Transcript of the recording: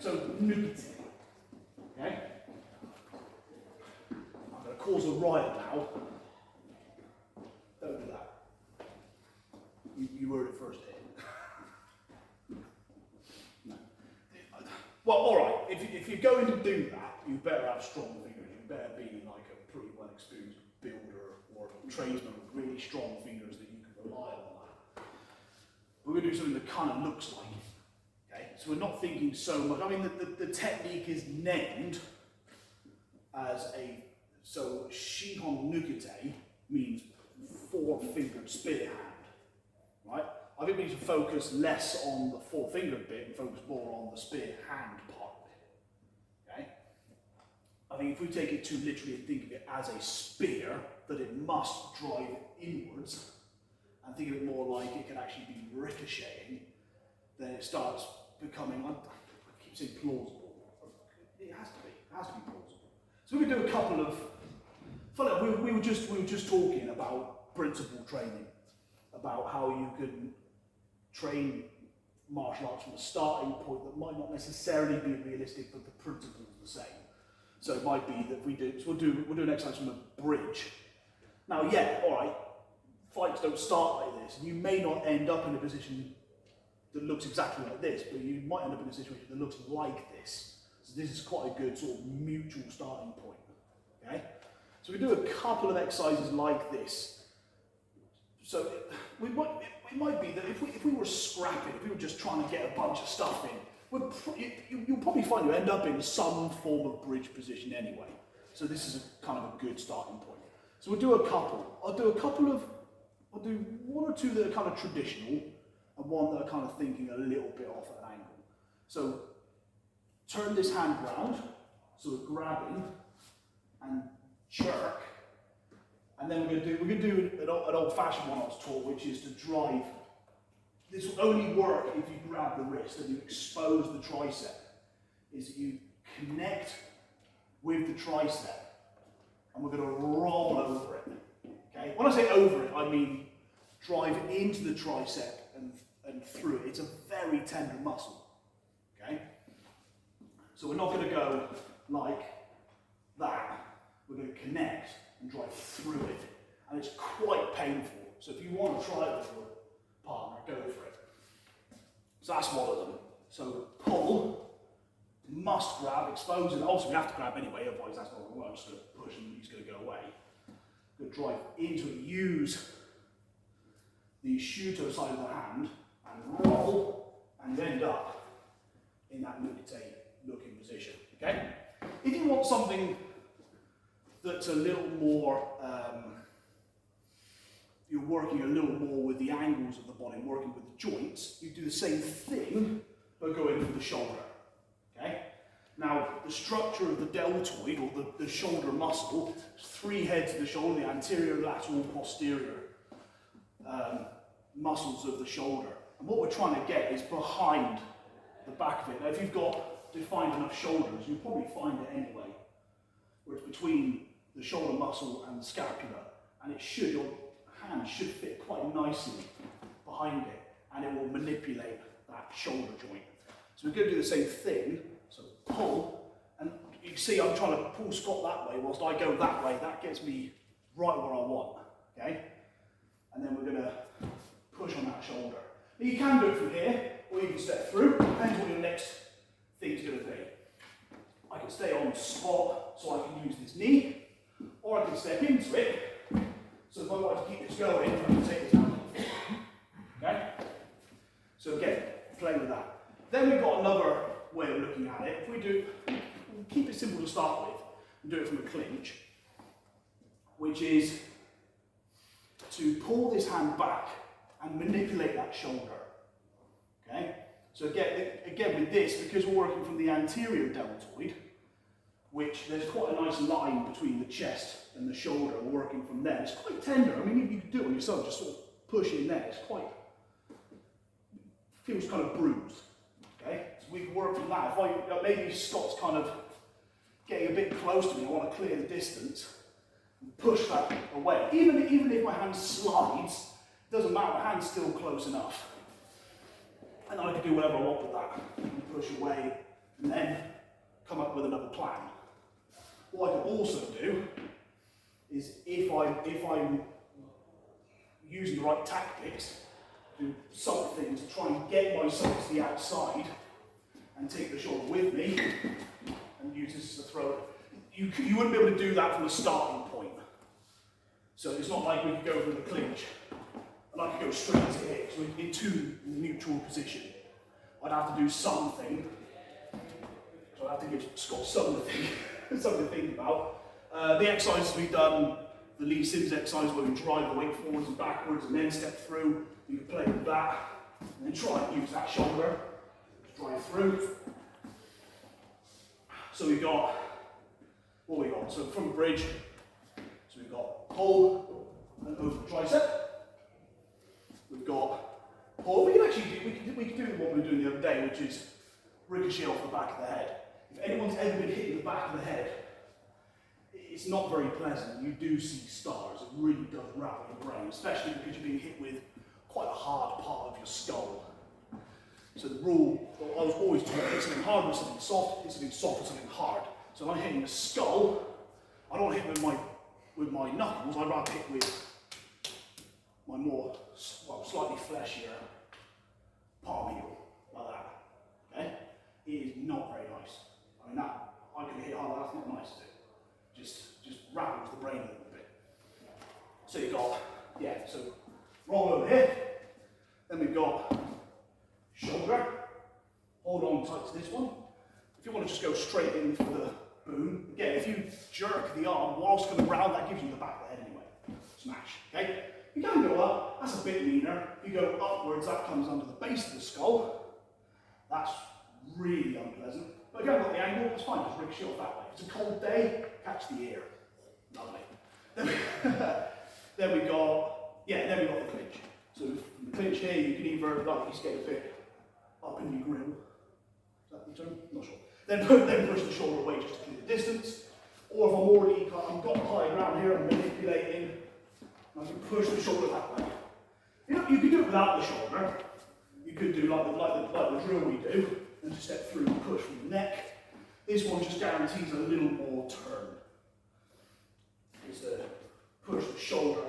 So Nukite. Okay? I'm going to cause a riot now. Don't do that. You heard it first here. No. Well, alright, if you're going to do that, you better have strong fingers. You better be like a pretty well experienced builder or tradesman with really strong fingers that you can rely on that. We're going to do something that kind of looks like it. Okay? So we're not thinking so much. I mean, the technique is named as a, so Shihon Nukite means four-fingered spear hand. Right? I think we need to focus less on the four-fingered bit and focus more on the spear hand part of it. Okay? I think if we take it too literally and think of it as a spear, that it must drive inwards, and think of it more like it can actually be ricocheting, then it starts becoming, I keep saying plausible. It has to be plausible. So we could do a couple of, we were just talking about principle training, about how you can train martial arts from a starting point that might not necessarily be realistic, but the principle is the same. So it might be that we'll do an exercise from a bridge. Now, yeah, all right, fights don't start like this, and you may not end up in a position that looks exactly like this, but you might end up in a situation that looks like this. So this is quite a good sort of mutual starting point. Okay, so we do a couple of exercises like this. So it might be that if we were scrapping, if we were just trying to get a bunch of stuff in, you'll probably find you end up in some form of bridge position anyway. So this is a kind of a good starting point. So we'll do a couple. I'll do one or two that are kind of traditional, and one that are kind of thinking a little bit off at an angle. So turn this hand round, so we're grabbing and jerk. And then we're going to do an old-fashioned one I was taught, which is to drive. This will only work if you grab the wrist and you expose the tricep. Is that you connect with the tricep, and we're going to roll over it. Okay. When I say over it, I mean drive into the tricep and through it. It's a very tender muscle. Okay. So we're not going to go like that. We're going to connect and drive through it, and it's quite painful. So if you want to try it with your partner, go for it. So that's one of them. So pull, must grab, expose, and also we have to grab anyway, otherwise that's not going to work. I'm just going to push and he's going to go away. Going to drive into it, use the shuto side of the hand and roll, and end up in that Nukite looking position. Okay? If you want something that's a little more, you're working a little more with the angles of the body, working with the joints, you do the same thing, but go in for the shoulder. Okay? Now, the structure of the deltoid, or the shoulder muscle, is three heads of the shoulder, the anterior, lateral, posterior muscles of the shoulder. And what we're trying to get is behind the back of it. Now, if you've got defined enough shoulders, you'll probably find it anyway, where it's between the shoulder muscle and the scapula, and your hand should fit quite nicely behind it, and it will manipulate that shoulder joint. So we're going to do the same thing. So pull, and you see I'm trying to pull squat that way, whilst I go that way. That gets me right where I want. Okay, and then we're going to push on that shoulder. Now you can do it from here, or you can step through. Depends what your next thing is going to be. I can stay on the spot, so I can use this knee. Or I can step into it, so if I want to keep this going, I can take this out. Okay? So again, play with that. Then we've got another way of looking at it. If we'll keep it simple to start with, and do it from a clinch, which is to pull this hand back and manipulate that shoulder. Okay? So again with this, because we're working from the anterior deltoid, which there's quite a nice line between the chest and the shoulder, we're working from there. It's quite tender. I mean, you can do it on yourself, just sort of push in there. It's quite, feels kind of bruised. Okay? So we can work from that. If maybe Scott's kind of getting a bit close to me, I want to clear the distance, and push that away. Even if my hand slides, it doesn't matter, my hand's still close enough. And I can do whatever I want with that. I can push away and then come up with another plan. What I can also do is if I'm using the right tactics, do something to try and get myself to the outside and take the shoulder with me and use this as a throw. You wouldn't be able to do that from the starting point. So it's not like we could go for the clinch and I could go straight to hit. So in two neutral position, I'd have to do something. So I'd have to give Scott something to think about. The exercises we've done, the Lee Sims exercise where we drive the weight forwards and backwards and then step through, you can play with that and then try and use that shoulder to drive through. So we've got, what we got? So from bridge, so we've got pull and over the tricep. We've got pull. We can actually do, we can do what we were doing the other day, which is ricochet off the back of the head. If anyone's ever been hit in the back of the head, it's not very pleasant. You do see stars. It really does rattle your brain, especially because you're being hit with quite a hard part of your skull. So the rule, I was always taught, hit something hard with something soft, hit something soft with something hard. So when I'm hitting the skull, I don't hit with my knuckles, I'd rather hit with my more, well, slightly fleshier palm heel, like that. Okay? It is not very nice. I mean, that, I can hit hard, that's not nice, is it? Just rattles the brain a little bit. So you've got, yeah, so roll over here. Then we've got shoulder. Hold on tight to this one. If you want to just go straight in for the boom, again, if you jerk the arm whilst coming round, that gives you the back of the head anyway. Smash, okay? You can go up, that's a bit meaner. If you go upwards, that comes under the base of the skull. That's really unpleasant. But if you haven't got the angle, that's fine, just ricochet off that way. If it's a cold day, catch the ear. Lovely. Then we got the clinch. So from the clinch here, you can either, like you skate a bit up in your grill. Is that the term? Not sure. Then push the shoulder away just to clear the distance. Or if I'm already, I've got high ground here, I'm manipulating, I can push the shoulder that way. You know, you could do it without the shoulder. You could do like the drill we do, and just step through and push from the neck. This one just guarantees a little more turn. Is to push the shoulder